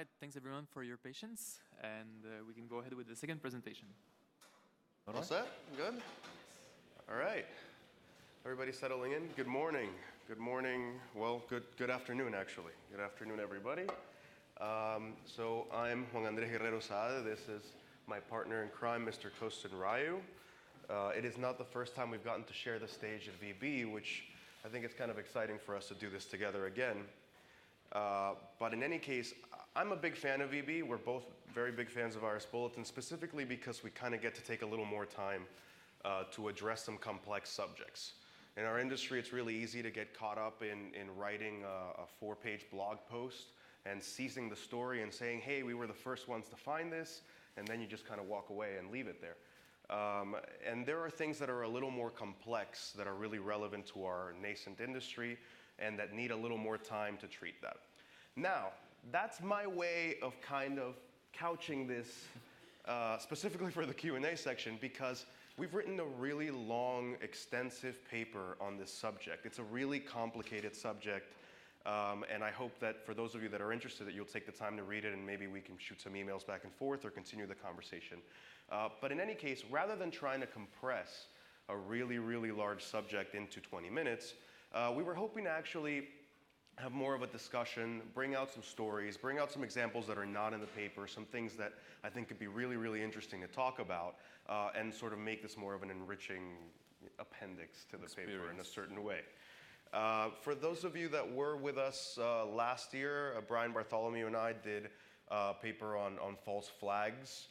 right, thanks everyone for your patience, and we can go ahead with the second presentation. All set? Good? All right. Everybody settling in? Good morning. Good morning. Well, good afternoon, actually. Good afternoon, everybody. So I'm Juan Andrés Guerrero-Saade. This is my partner in crime, Mr. Costin Raiu. It is not the first time we've gotten to share the stage at VB, which I think it's kind of exciting for us to do this together again. But in any case, I'm a big fan of VB. We're both very big fans of RS Bulletin, specifically because we kind of get to take a little more time to address some complex subjects. In our industry, it's really easy to get caught up in writing a 4-page blog post and seizing the story and saying, hey, we were the first ones to find this, and then you just kind of walk away and leave it there. And there are things that are a little more complex that are really relevant to our nascent industry and that need a little more time to treat that. Now, that's my way of kind of couching this specifically for the Q&A section, because we've written a really long, extensive paper on this subject. It's a really complicated subject, and I hope that for those of you that are interested, that you'll take the time to read it, and maybe we can shoot some emails back and forth or continue the conversation. But in any case, rather than trying to compress a really, really large subject into 20 minutes, we were hoping to actually have more of a discussion, bring out some stories, bring out some examples that are not in the paper, some things that I think could be really, really interesting to talk about, and sort of make this more of an enriching appendix to the paper in a certain way. For those of you that were with us last year, Brian Bartholomew and I did a paper on false flags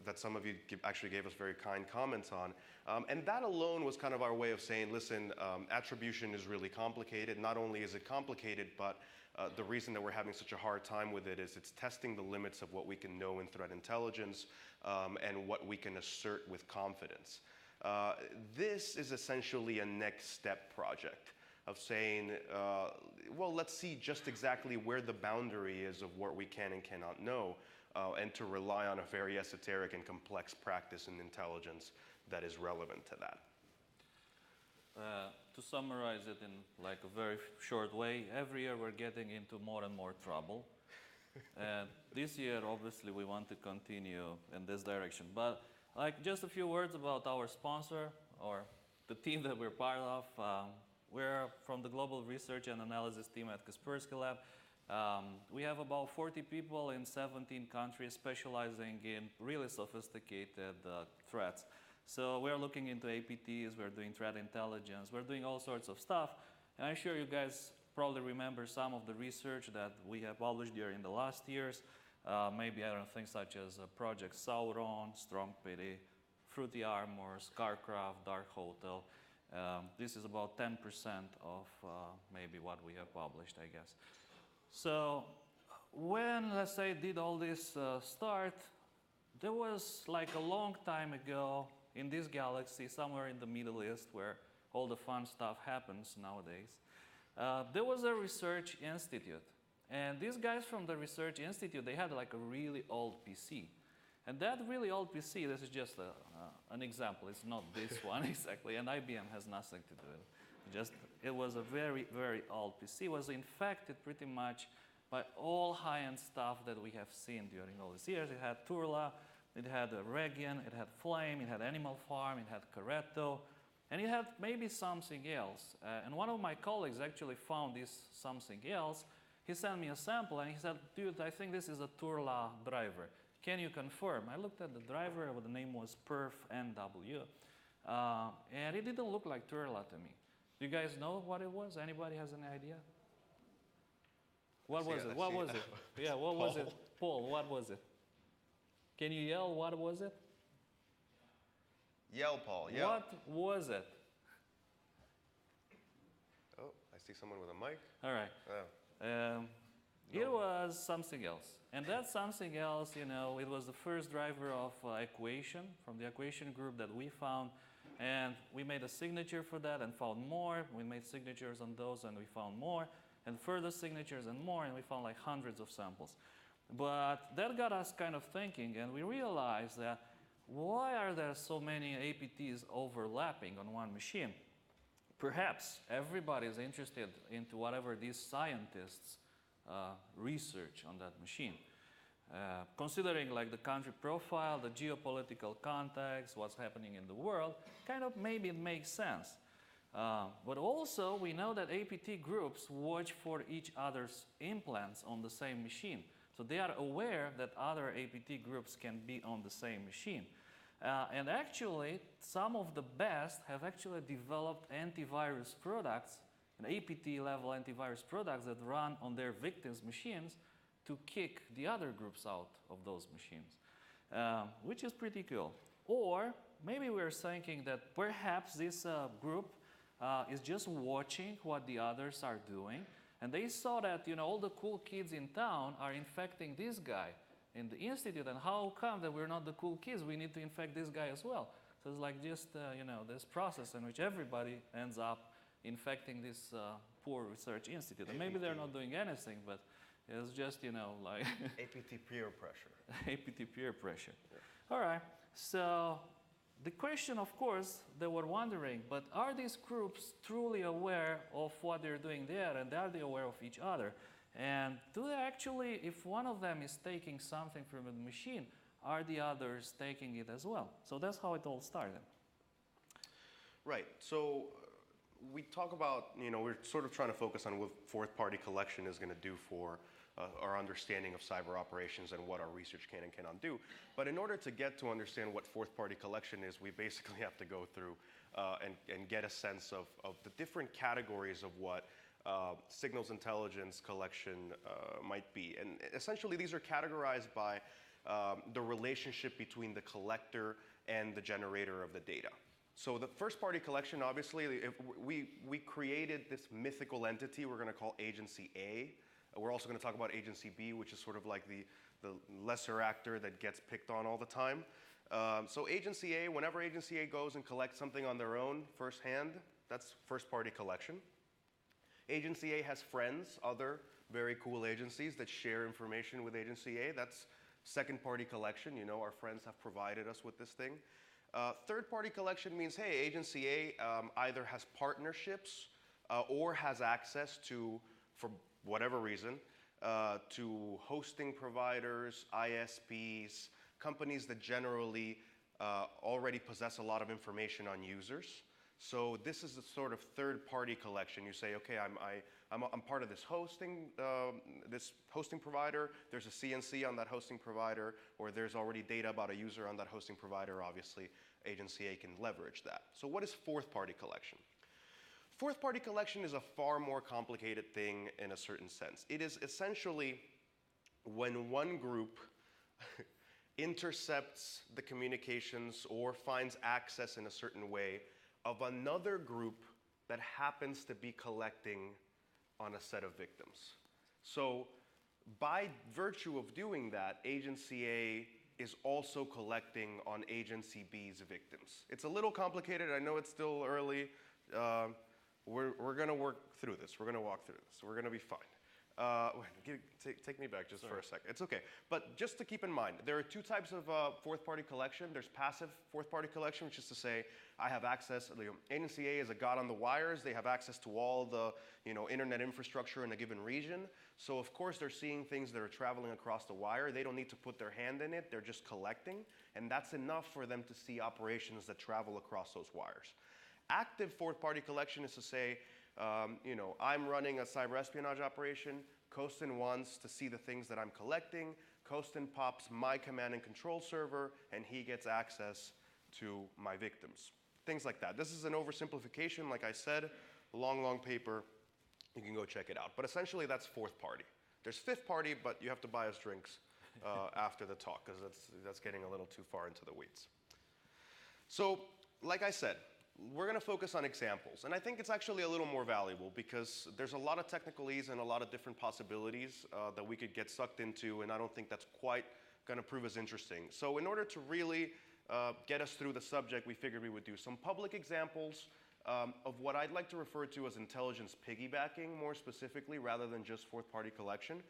that some of you actually gave us very kind comments on. And that alone was kind of our way of saying, listen, attribution is really complicated. Not only is it complicated, but the reason that we're having such a hard time with it is it's testing the limits of what we can know in threat intelligence and what we can assert with confidence. This is essentially a next step project of saying, well, let's see just exactly where the boundary is of what we can and cannot know, and to rely on a very esoteric and complex practice in intelligence that is relevant to that. To summarize it in like a very short way, every year we're getting into more and more trouble. And this year, obviously, we want to continue in this direction. But like just a few words about our sponsor or the team that we're part of. We're from the Global Research and Analysis team at Kaspersky Lab. We have about 40 people in 17 countries specializing in really sophisticated threats. So we're looking into APTs, we're doing threat intelligence, we're doing all sorts of stuff. And I'm sure you guys probably remember some of the research that we have published during the last years. Maybe, I don't know, things such as Project Sauron, Strong Pity, Fruity Armor, Scarcraft, Dark Hotel. This is about 10% of maybe what we have published, I guess. So when, let's say, did all this start, there was like a long time ago in this galaxy, somewhere in the Middle East, where all the fun stuff happens nowadays, there was a research institute. And these guys from the research institute, they had like a really old PC. And that really old PC, this is just an example, it's not this one exactly, and IBM has nothing to do with it. It was a very, very old PC. It was infected pretty much by all high-end stuff that we have seen during all these years. It had Turla, it had Regian, it had Flame, it had Animal Farm, it had Corretto, and it had maybe something else. And one of my colleagues actually found this something else. He sent me a sample and he said, dude, I think this is a Turla driver. Can you confirm? I looked at the driver, the name was perf.nw, and it didn't look like Turla to me. Do you guys know what it was? Anybody has any idea? What was it? What was it? Yeah, what was it? Paul, what was it? Can you yell, what was it? Yell, Paul, yell. What was it? Oh, I see someone with a mic. All right. Oh. It was something else. And that something else, you know, it was the first driver of equation, from the equation group that we found. And we made a signature for that and found more. We made signatures on those and we found more. And further signatures and more, and we found like hundreds of samples. But that got us kind of thinking, and we realized that why are there so many APTs overlapping on one machine? Perhaps everybody is interested into whatever these scientists research on that machine. Considering like the country profile, the geopolitical context, what's happening in the world, kind of maybe it makes sense. But also we know that APT groups watch for each other's implants on the same machine. So they are aware that other APT groups can be on the same machine. And actually, some of the best have actually developed antivirus products, an APT level antivirus products that run on their victims' machines to kick the other groups out of those machines, which is pretty cool. Or maybe we're thinking that perhaps this group is just watching what the others are doing, and they saw that all the cool kids in town are infecting this guy in the institute, and how come that we're not the cool kids? We need to infect this guy as well. So it's like just this process in which everybody ends up infecting this poor research institute. And maybe they're not doing anything, but it's just, like... APT peer pressure. APT peer pressure. Yeah. All right. So the question, of course, they were wondering, but are these groups truly aware of what they're doing there, and are they aware of each other? And do they actually, if one of them is taking something from the machine, are the others taking it as well? So that's how it all started. Right. So we talk about, we're sort of trying to focus on what fourth-party collection is going to do for our understanding of cyber operations and what our research can and cannot do. But in order to get to understand what fourth-party collection is, we basically have to go through and get a sense of the different categories of what signals intelligence collection might be. And essentially, these are categorized by the relationship between the collector and the generator of the data. So the first-party collection, obviously, we created this mythical entity we're going to call Agency A. We're also going to talk about Agency B, which is sort of like the lesser actor that gets picked on all the time. So Agency A, whenever Agency A goes and collects something on their own firsthand, that's first-party collection. Agency A has friends, other very cool agencies that share information with Agency A. That's second-party collection. Our friends have provided us with this thing. Third-party collection means, hey, Agency A either has partnerships or has access to, for whatever reason, to hosting providers, ISPs, companies that generally already possess a lot of information on users. So this is the sort of third-party collection. You say, okay, I'm part of this hosting provider. There's a CNC on that hosting provider, or there's already data about a user on that hosting provider. Obviously, Agency A can leverage that. So what is fourth-party collection? Fourth-party collection is a far more complicated thing in a certain sense. It is essentially when one group intercepts the communications or finds access in a certain way of another group that happens to be collecting on a set of victims. So by virtue of doing that, Agency A is also collecting on Agency B's victims. It's a little complicated. I know it's still early. We're going to work through this. We're going to walk through this. We're going to be fine. Take me back just for a second. It's okay. But just to keep in mind, there are two types of fourth-party collection. There's passive fourth-party collection, which is to say, I have access. Agency A is a god on the wires. They have access to all the internet infrastructure in a given region. So of course, they're seeing things that are traveling across the wire. They don't need to put their hand in it. They're just collecting, and that's enough for them to see operations that travel across those wires. Active fourth-party collection is to say, I'm running a cyber-espionage operation. Costin wants to see the things that I'm collecting. Costin pops my command and control server, and he gets access to my victims. Things like that. This is an oversimplification, like I said, long paper. You can go check it out. But essentially, that's fourth party. There's fifth party, but you have to buy us drinks after the talk, because that's getting a little too far into the weeds. So, like I said, we're going to focus on examples. And I think it's actually a little more valuable because there's a lot of technicalese and a lot of different possibilities that we could get sucked into, and I don't think that's quite going to prove as interesting. So in order to really get us through the subject, we figured we would do some public examples of what I'd like to refer to as intelligence piggybacking more specifically, rather than just fourth-party collection.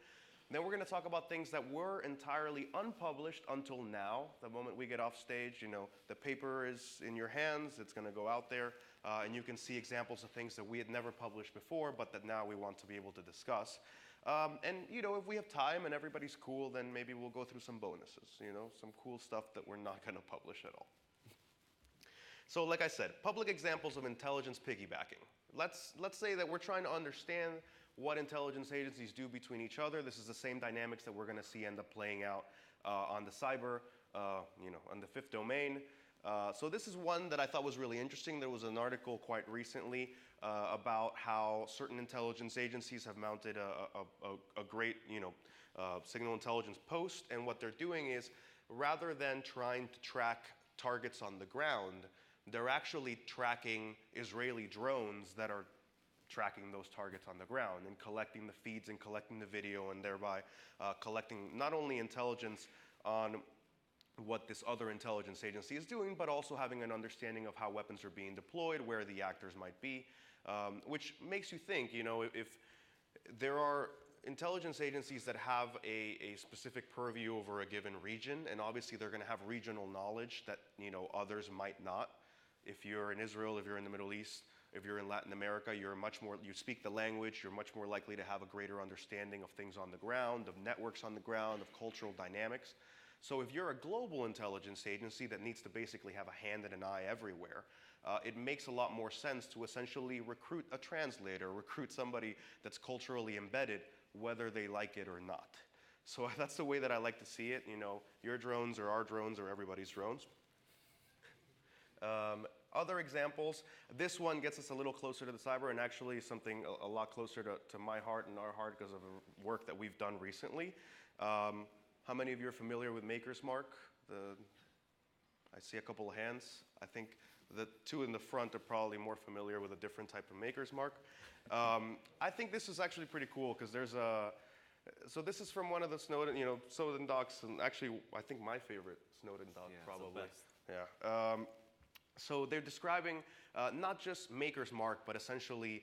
Then we're going to talk about things that were entirely unpublished until now. The moment we get off stage, the paper is in your hands, it's going to go out there, and you can see examples of things that we had never published before, but that now we want to be able to discuss. And if we have time and everybody's cool, then maybe we'll go through some bonuses, some cool stuff that we're not going to publish at all. So like I said, public examples of intelligence piggybacking. Let's say that we're trying to understand what intelligence agencies do between each other. This is the same dynamics that we're going to see end up playing out on the cyber, on the fifth domain. So this is one that I thought was really interesting. There was an article quite recently about how certain intelligence agencies have mounted a great, signal intelligence post, and what they're doing is, rather than trying to track targets on the ground, they're actually tracking Israeli drones that are tracking those targets on the ground and collecting the feeds and collecting the video, and thereby collecting not only intelligence on what this other intelligence agency is doing, but also having an understanding of how weapons are being deployed, where the actors might be, which makes you think, if there are intelligence agencies that have a specific purview over a given region, and obviously they're going to have regional knowledge that others might not. If you're in Israel, if you're in the Middle East, if you're in Latin America, you speak the language, you're much more likely to have a greater understanding of things on the ground, of networks on the ground, of cultural dynamics. So if you're a global intelligence agency that needs to basically have a hand and an eye everywhere, it makes a lot more sense to essentially recruit a translator, recruit somebody that's culturally embedded, whether they like it or not. So that's the way that I like to see it. Your drones or our drones or everybody's drones. Other examples, this one gets us a little closer to the cyber, and actually something a lot closer to my heart and our heart because of the work that we've done recently. How many of you are familiar with Maker's Mark? I see a couple of hands. I think the two in the front are probably more familiar with a different type of Maker's Mark. I think this is actually pretty cool because so this is from one of the Snowden docs, and actually I think my favorite Snowden doc probably. Yeah. So they're describing not just Maker's Mark, but essentially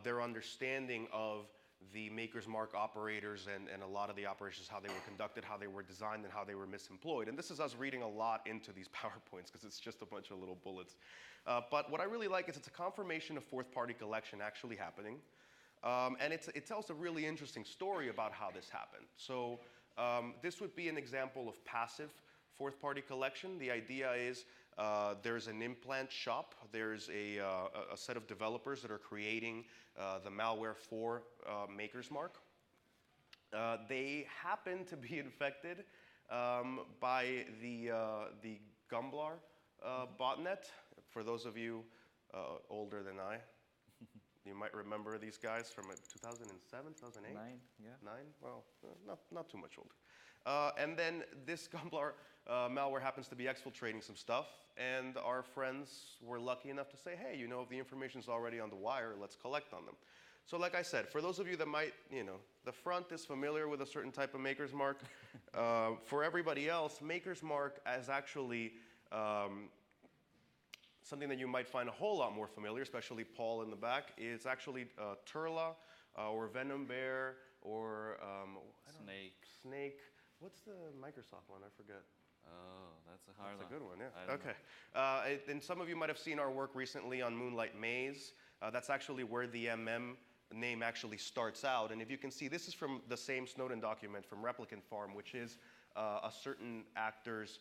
their understanding of the Maker's Mark operators and a lot of the operations, how they were conducted, how they were designed, and how they were misemployed. And this is us reading a lot into these PowerPoints because it's just a bunch of little bullets. But what I really like is it's a confirmation of fourth-party collection actually happening. And it tells a really interesting story about how this happened. So this would be an example of passive fourth-party collection. The idea is there's an implant shop. There's a set of developers that are creating the malware for Maker's Mark. They happen to be infected by the Gumblar botnet. For those of you older than I, you might remember these guys from 2007, 2008? 9, yeah. 9? Well, not too much older. And then this Gumblar malware happens to be exfiltrating some stuff, and our friends were lucky enough to say, hey, if the information's already on the wire, let's collect on them. So like I said, for those of you that might, the front is familiar with a certain type of Maker's Mark. For everybody else, Maker's Mark is actually something that you might find a whole lot more familiar, especially Paul in the back. It's actually Turla or Venom Bear or Snake. What's the Microsoft one? I forget. Oh, that's a hard one. That's a good one, yeah. Okay. And some of you might have seen our work recently on Moonlight Maze. That's actually where the name actually starts out. And if you can see, this is from the same Snowden document from Replicant Farm, which is a certain actor's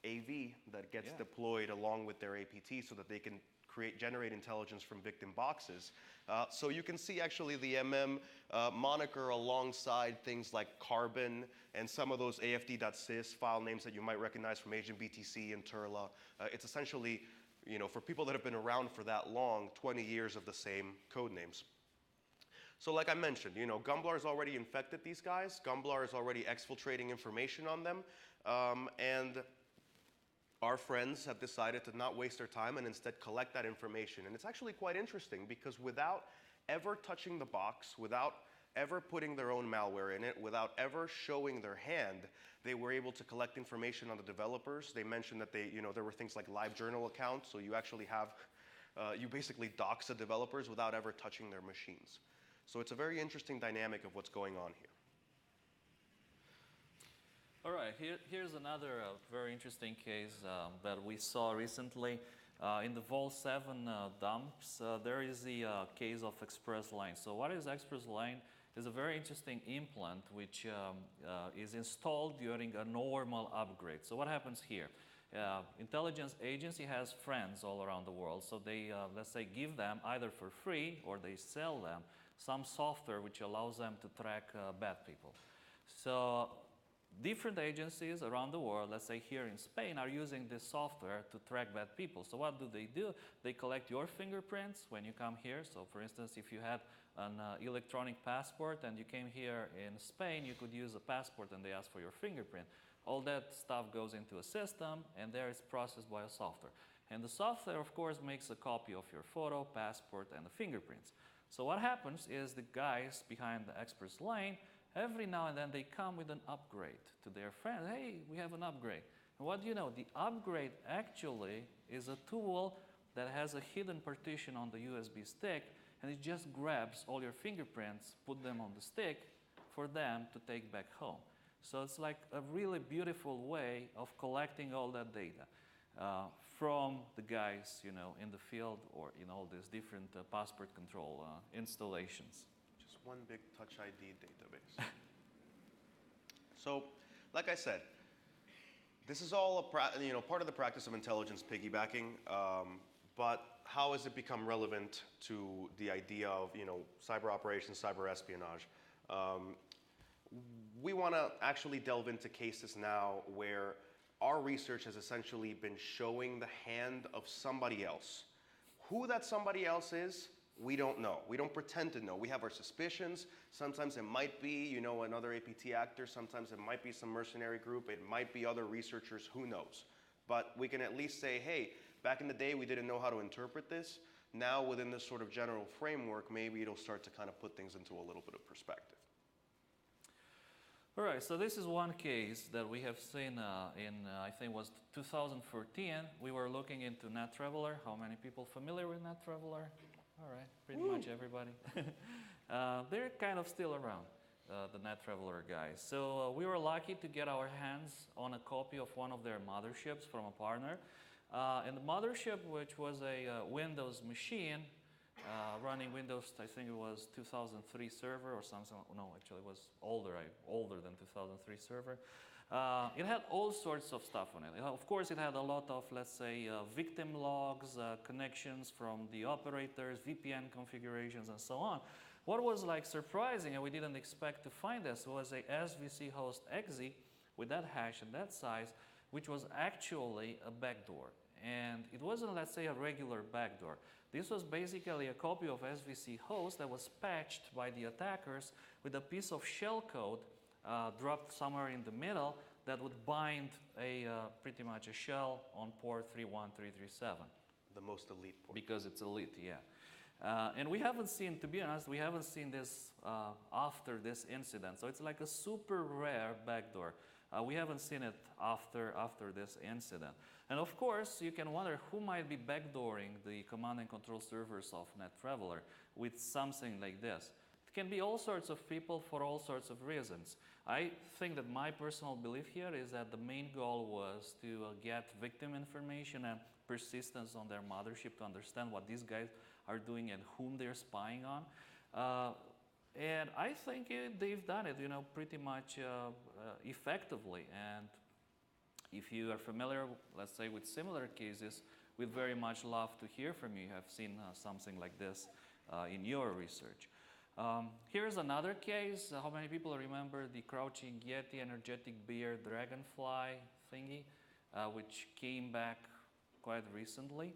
AV that gets deployed along with their APT so that they can generate intelligence from victim boxes. So you can see actually the moniker alongside things like Carbon and some of those AFD.sys file names that you might recognize from Agent BTC and Turla. It's essentially, for people that have been around for that long, 20 years of the same code names. So like I mentioned, Gumblar has already infected these guys. Gumblar is already exfiltrating information on them. And our friends have decided to not waste their time and instead collect that information. And it's actually quite interesting because without ever touching the box, without ever putting their own malware in it, without ever showing their hand, they were able to collect information on the developers. They mentioned that there were things like live journal accounts, so you actually have, you basically dox the developers without ever touching their machines. So it's a very interesting dynamic of what's going on here. All right, here's another very interesting case that we saw recently. In the Vol 7 dumps, there is the case of Express Line. So what is Express Line? is a very interesting implant which is installed during a normal upgrade. So what happens here? Intelligence agency has friends all around the world, so they, let's say, give them either for free or they sell them some software which allows them to track bad people. So different agencies around the world, let's say here in Spain, are using this software to track bad people. So what do? They collect your fingerprints when you come here. So for instance, if you had an electronic passport and you came here in Spain, you could use a passport and they ask for your fingerprint. All that stuff goes into a system and there it's processed by a software. And the software, of course, makes a copy of your photo, passport, and the fingerprints. So what happens is the guys behind the expert's lane, every now and then they come with an upgrade to their friend. Hey, we have an upgrade. And what do you know? The upgrade actually is a tool that has a hidden partition on the USB stick, and it just grabs all your fingerprints, put them on the stick for them to take back home. So it's like a really beautiful way of collecting all that data from the guys, you know, in the field or in all these different passport control installations. Just one big Touch ID database. So, like I said, this is all part of the practice of intelligence piggybacking. But how has it become relevant to the idea of cyber operations, cyber espionage? We want to actually delve into cases now where our research has essentially been showing the hand of somebody else. Who that somebody else is, we don't know. We don't pretend to know. We have our suspicions. Sometimes it might be, another APT actor. Sometimes it might be some mercenary group. It might be other researchers. Who knows? But we can at least say, hey, back in the day, we didn't know how to interpret this. Now, within this sort of general framework, maybe it'll start to kind of put things into a little bit of perspective. All right, so this is one case that we have seen I think it was 2014. We were looking into NetTraveler. How many people familiar with NetTraveler? All right, pretty much everybody. They're kind of still around, the NetTraveler guys. So we were lucky to get our hands on a copy of one of their motherships from a partner. And the mothership, which was a Windows machine, running Windows, I think it was 2003 server or something. No, actually it was older than 2003 server. It had all sorts of stuff on it. Of course, it had a lot of, let's say, victim logs, connections from the operators, VPN configurations, and so on. What was like surprising, and we didn't expect to find this, was a SVC host exe with that hash and that size, which was actually a backdoor. And it wasn't, let's say, a regular backdoor. This was basically a copy of SVC host that was patched by the attackers with a piece of shellcode dropped somewhere in the middle that would bind pretty much a shell on port 31337. The most elite port. Because it's elite, yeah. And we haven't seen, to be honest, we haven't seen this after this incident. So it's like a super rare backdoor. We haven't seen it after this incident. And of course, you can wonder who might be backdooring the command and control servers of NetTraveler with something like this. It can be all sorts of people for all sorts of reasons. I think that my personal belief here is that the main goal was to get victim information and persistence on their mothership to understand what these guys are doing and whom they're spying on. And I think they've done it, pretty much effectively. And if you are familiar, let's say, with similar cases, we'd very much love to hear from you. You have seen something like this in your research. Here's another case. How many people remember the Crouching Yeti energetic beer Dragonfly thingy, which came back quite recently?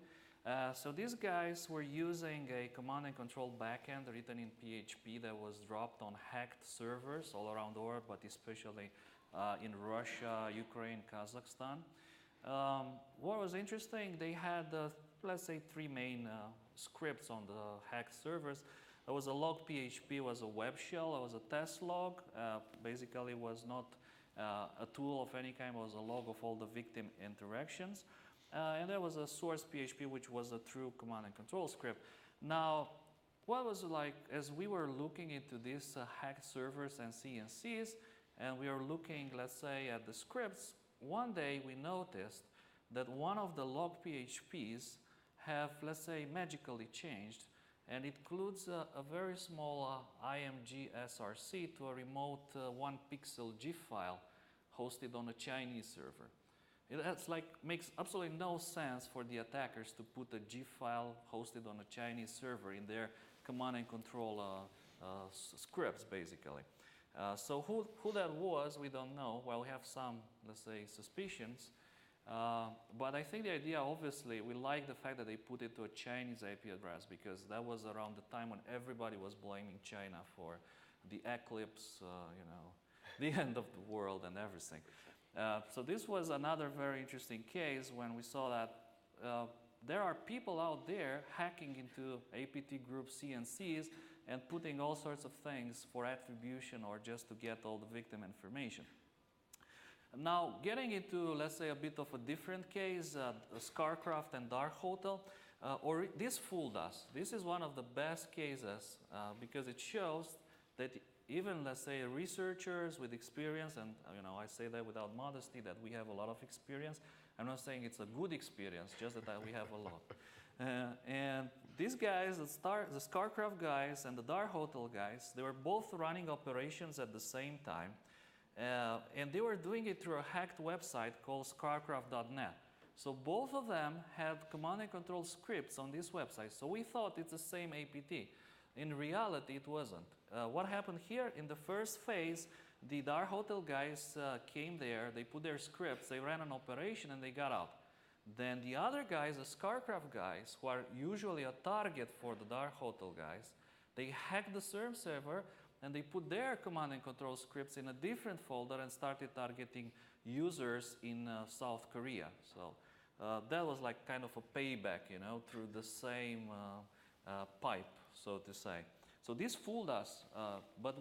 So these guys were using a command and control backend written in PHP that was dropped on hacked servers all around the world, but especially in Russia, Ukraine, Kazakhstan. What was interesting, they had, let's say, three main scripts on the hacked servers. There was a log PHP, was a web shell, there was a test log. Basically, was not a tool of any kind, it was a log of all the victim interactions. And there was a source PHP, which was a true command and control script. Now, what was like, as we were looking into these hacked servers and CNCs, and we were looking, let's say, at the scripts, one day we noticed that one of the log PHPs have, let's say, magically changed, and it includes a very small IMG SRC to a remote 1 pixel GIF file hosted on a Chinese server. It makes absolutely no sense for the attackers to put a GIF file hosted on a Chinese server in their command and control scripts, basically. So who that was, we don't know. Well, we have some, let's say, suspicions. But I think the idea, obviously, we like the fact that they put it to a Chinese IP address, because that was around the time when everybody was blaming China for the eclipse, the end of the world and everything. So this was another very interesting case when we saw that there are people out there hacking into APT group CNCs and putting all sorts of things for attribution or just to get all the victim information. Now, getting into, let's say, a bit of a different case, Scarcraft and Dark Hotel, this fooled us. This is one of the best cases because it shows that even, let's say, researchers with experience, and I say that without modesty, that we have a lot of experience. I'm not saying it's a good experience, just that we have a lot. And these guys, the Scarcraft guys and the Dark Hotel guys, they were both running operations at the same time. And they were doing it through a hacked website called scarcraft.net. So both of them had command and control scripts on this website. So we thought it's the same APT. In reality, it wasn't. What happened here, in the first phase, the Dark Hotel guys came there, they put their scripts, they ran an operation, and they got out. Then the other guys, the Scarcraft guys, who are usually a target for the Dark Hotel guys, they hacked the SERM server, and they put their command and control scripts in a different folder and started targeting users in South Korea. So that was like kind of a payback, through the same pipe, so to say. So this fooled us. But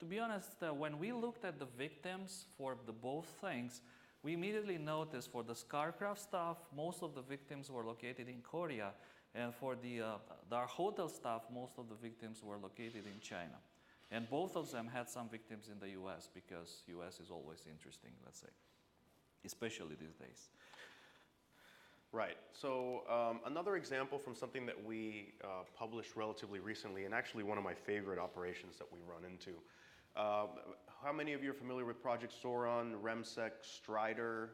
to be honest, when we looked at the victims for the both things, we immediately noticed for the Scarcraft stuff, most of the victims were located in Korea. And for the Dark Hotel stuff, most of the victims were located in China. And both of them had some victims in the US, because US is always interesting, let's say, especially these days. Right. So another example from something that we published relatively recently, and actually one of my favorite operations that we run into. How many of you are familiar with Project Sauron, REMSEC, Strider?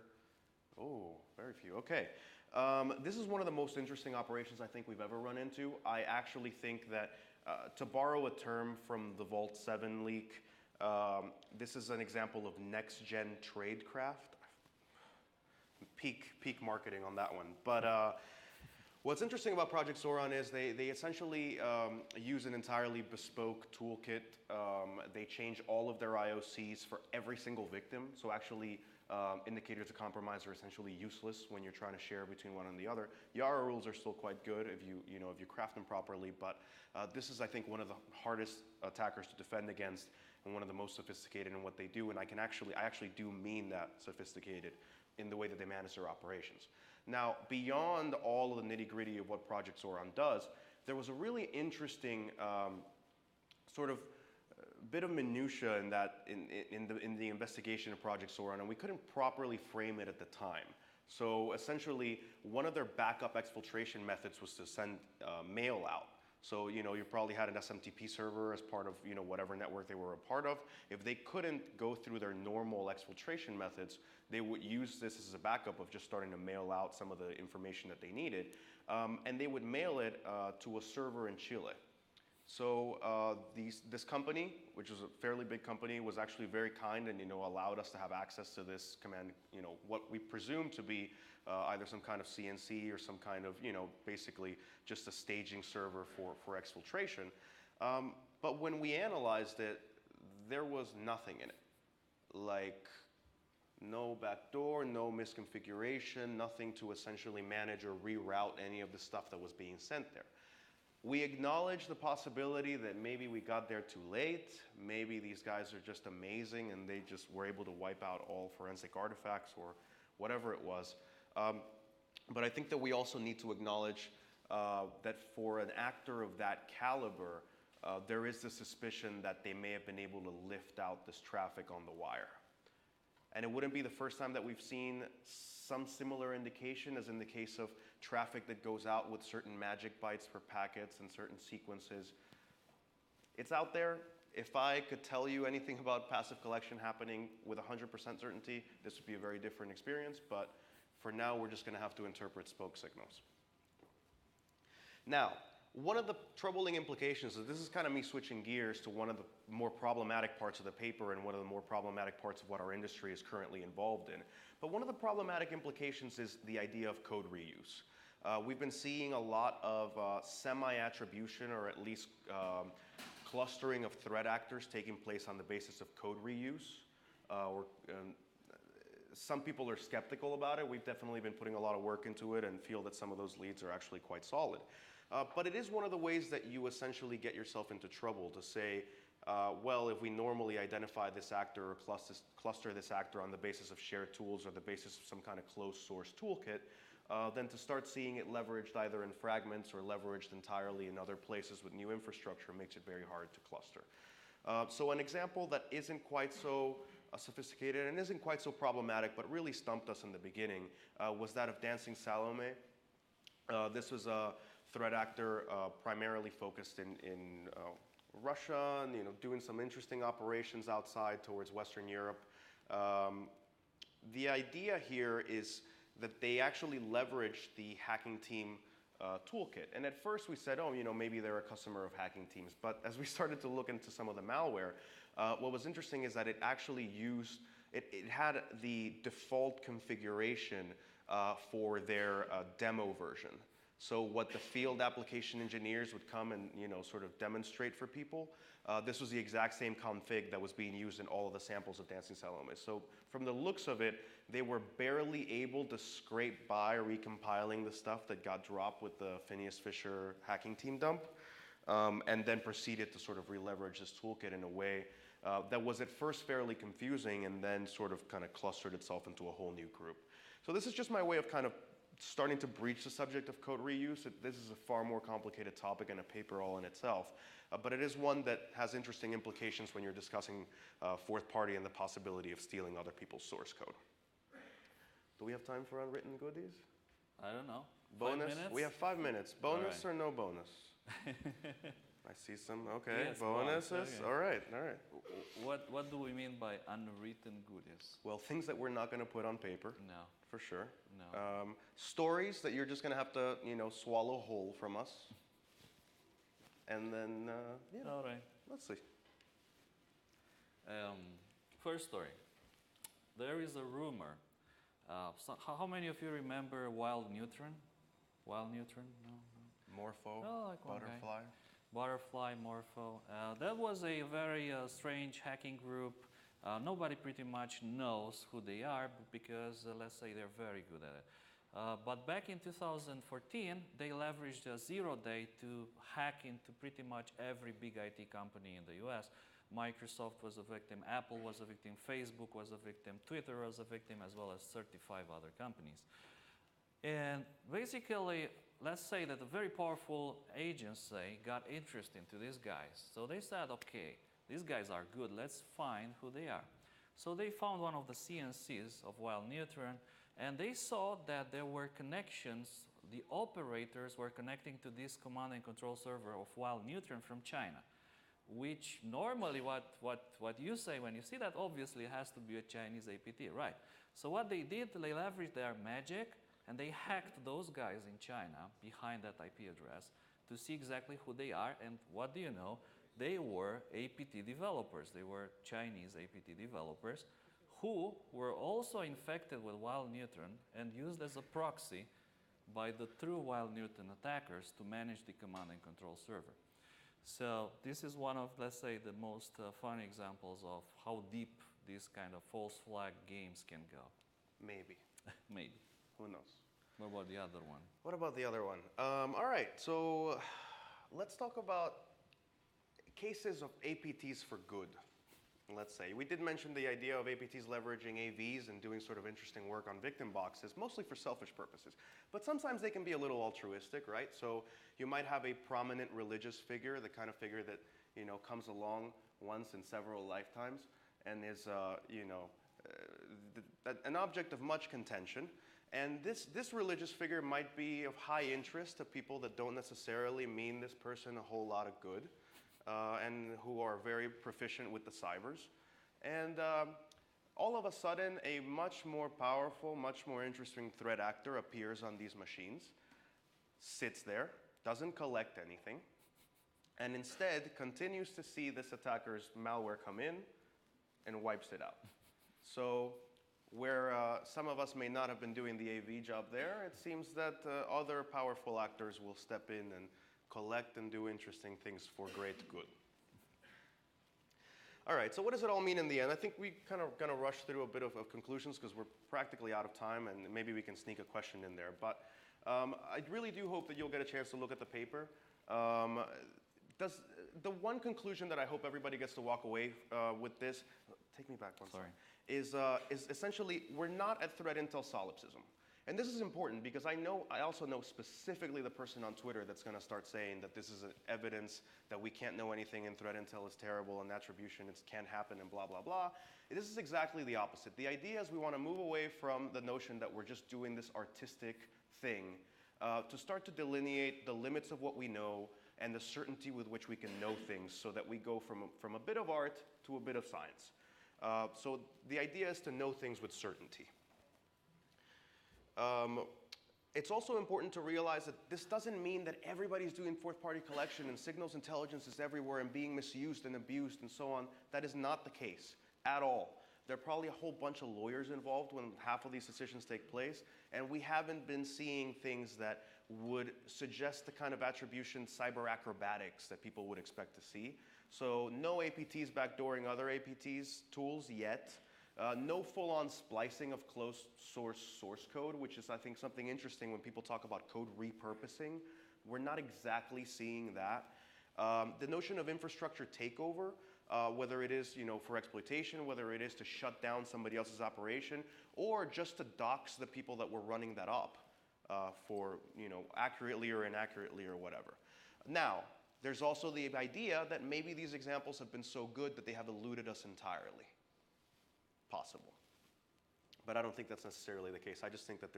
Oh, very few. Okay. This is one of the most interesting operations I think we've ever run into. I actually think that, to borrow a term from the Vault 7 leak, this is an example of next-gen tradecraft. Peak marketing on that one. But what's interesting about Project Sauron is they essentially use an entirely bespoke toolkit. They change all of their IOCs for every single victim. So actually, indicators of compromise are essentially useless when you're trying to share between one and the other. Yara rules are still quite good if you craft them properly, but this is, I think, one of the hardest attackers to defend against and one of the most sophisticated in what they do, and I actually do mean that sophisticated in the way that they manage their operations. Now, beyond all of the nitty-gritty of what Project Sauron does, there was a really interesting sort of bit of minutia in that in the investigation of Project Sauron, and we couldn't properly frame it at the time. So essentially, one of their backup exfiltration methods was to send mail out. So you probably had an SMTP server as part of whatever network they were a part of. If they couldn't go through their normal exfiltration methods, they would use this as a backup of just starting to mail out some of the information that they needed, and they would mail it to a server in Chile. So this company, which was a fairly big company, was actually very kind and allowed us to have access to this command, what we presume to be either some kind of CNC or some kind of basically just a staging server for exfiltration. But when we analyzed it, there was nothing in it, like no backdoor, no misconfiguration, nothing to essentially manage or reroute any of the stuff that was being sent there. We acknowledge the possibility that maybe we got there too late, maybe these guys are just amazing and they just were able to wipe out all forensic artifacts or whatever it was. But I think that we also need to acknowledge that for an actor of that caliber, there is the suspicion that they may have been able to lift out this traffic on the wire. And it wouldn't be the first time that we've seen some similar indication as in the case of traffic that goes out with certain magic bytes for packets and certain sequences. It's out there. If I could tell you anything about passive collection happening with 100% certainty, this would be a very different experience, but for now, we're just going to have to interpret smoke signals. Now, one of the troubling implications is this is kind of me switching gears to one of the more problematic parts of the paper and one of the more problematic parts of what our industry is currently involved in. But one of the problematic implications is the idea of code reuse. We've been seeing a lot of semi-attribution, or at least clustering of threat actors taking place on the basis of code reuse. Some people are skeptical about it. We've definitely been putting a lot of work into it and feel that some of those leads are actually quite solid. But it is one of the ways that you essentially get yourself into trouble to say, well, if we normally identify this actor or cluster this actor on the basis of shared tools or the basis of some kind of closed source toolkit, then to start seeing it leveraged either in fragments or leveraged entirely in other places with new infrastructure makes it very hard to cluster. So an example that isn't quite so sophisticated and isn't quite so problematic but really stumped us in the beginning was that of Dancing Salome. This was a threat actor primarily focused in Russia and doing some interesting operations outside towards Western Europe. The idea here is that they actually leveraged the hacking team toolkit. And at first we said, oh, maybe they're a customer of hacking teams. But as we started to look into some of the malware, what was interesting is that it actually used, it had the default configuration for their demo version. So what the field application engineers would come and sort of demonstrate for people, this was the exact same config that was being used in all of the samples of Dancing Salome. So from the looks of it, they were barely able to scrape by recompiling the stuff that got dropped with the Phineas Fisher hacking team dump, and then proceeded to sort of re-leverage this toolkit in a way that was at first fairly confusing and then sort of kind of clustered itself into a whole new group. So this is just my way of kind of starting to breach the subject of code reuse. This is a far more complicated topic and a paper all in itself, but it is one that has interesting implications when you're discussing fourth party and the possibility of stealing other people's source code. Do we have time for unwritten goodies? I don't know. Bonus? 5 minutes? We have 5 minutes. Bonus All right. or no bonus? I see some. Okay, Yes, bonuses. okay. All right, all right. What do we mean by unwritten goodies? Well, things that we're not going to put on paper. No. For sure. No. Stories that you're just going to have to, swallow whole from us. And then, All right. let's see. First story. There is a rumor. How many of you remember Wild Neutron? Wild Neutron? No? Morpho, Oh, like one guy. Butterfly. Butterfly, Morpho. That was a very strange hacking group. Nobody pretty much knows who they are because, let's say, they're very good at it. But back in 2014, they leveraged a 0-day to hack into pretty much every big IT company in the US. Microsoft was a victim, Apple was a victim, Facebook was a victim, Twitter was a victim, as well as 35 other companies. And basically, let's say that a very powerful agency got interested into these guys. So they said, okay, these guys are good, let's find who they are. So they found one of the CNCs of Wild Neutron, and they saw that there were connections, the operators were connecting to this command and control server of Wild Neutron from China, which normally what you say when you see that obviously has to be a Chinese APT, right? So what they did, they leveraged their magic, and they hacked those guys in China behind that IP address to see exactly who they are, and what do you know? They were APT developers. They were Chinese APT developers who were also infected with Wild Neutron and used as a proxy by the true Wild Neutron attackers to manage the command and control server. So this is one of, let's say, the most fun examples of how deep these kind of false flag games can go. Maybe. Maybe. Who knows? What about the other one? What about the other one? All right, so let's talk about cases of APTs for good, let's say. We did mention the idea of APTs leveraging AVs and doing sort of interesting work on victim boxes, mostly for selfish purposes. But sometimes they can be a little altruistic, right? So you might have a prominent religious figure, the kind of figure that, comes along once in several lifetimes and is, an object of much contention. And this religious figure might be of high interest to people that don't necessarily mean this person a whole lot of good, and who are very proficient with the cybers. And all of a sudden, a much more powerful, much more interesting threat actor appears on these machines, sits there, doesn't collect anything, and instead continues to see this attacker's malware come in and wipes it out. So where some of us may not have been doing the AV job there, it seems that other powerful actors will step in and collect and do interesting things for great good. All right, so what does it all mean in the end? I think we kind of going to rush through a bit of conclusions because we're practically out of time, and maybe we can sneak a question in there. But I really do hope that you'll get a chance to look at the paper. The one conclusion that I hope everybody gets to walk away with this, take me back one second, is essentially we're not at threat intel solipsism. And this is important because I also know specifically the person on Twitter that's going to start saying that this is evidence that we can't know anything and threat intel is terrible and attribution can't happen and blah, blah, blah. This is exactly the opposite. The idea is we want to move away from the notion that we're just doing this artistic thing to start to delineate the limits of what we know and the certainty with which we can know things so that we go from a bit of art to a bit of science. So the idea is to know things with certainty. It's also important to realize that this doesn't mean that everybody's doing fourth-party collection and signals intelligence is everywhere and being misused and abused and so on. That is not the case at all. There are probably a whole bunch of lawyers involved when half of these decisions take place, and we haven't been seeing things that would suggest the kind of attribution cyber acrobatics that people would expect to see. So no APTs backdooring other APTs tools yet. No full-on splicing of closed source code, which is, I think, something interesting when people talk about code repurposing. We're not exactly seeing that. The notion of infrastructure takeover, whether it is for exploitation, whether it is to shut down somebody else's operation, or just to dox the people that were running that up for accurately or inaccurately or whatever. Now, there's also the idea that maybe these examples have been so good that they have eluded us entirely. Possible. But I don't think that's necessarily the case. I just think that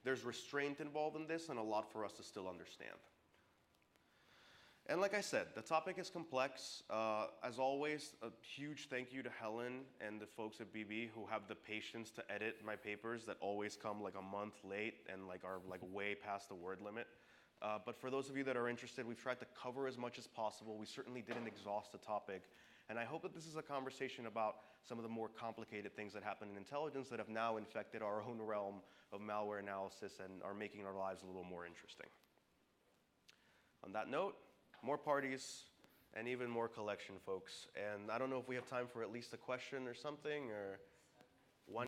there's restraint involved in this and a lot for us to still understand. And like I said, the topic is complex. As always, a huge thank you to Helen and the folks at BB who have the patience to edit my papers that always come like a month late and are way past the word limit. But for those of you that are interested, we've tried to cover as much as possible. We certainly didn't exhaust the topic. And I hope that this is a conversation about some of the more complicated things that happen in intelligence that have now infected our own realm of malware analysis and are making our lives a little more interesting. On that note, more parties and even more collection, folks. And I don't know if we have time for at least a question or something, or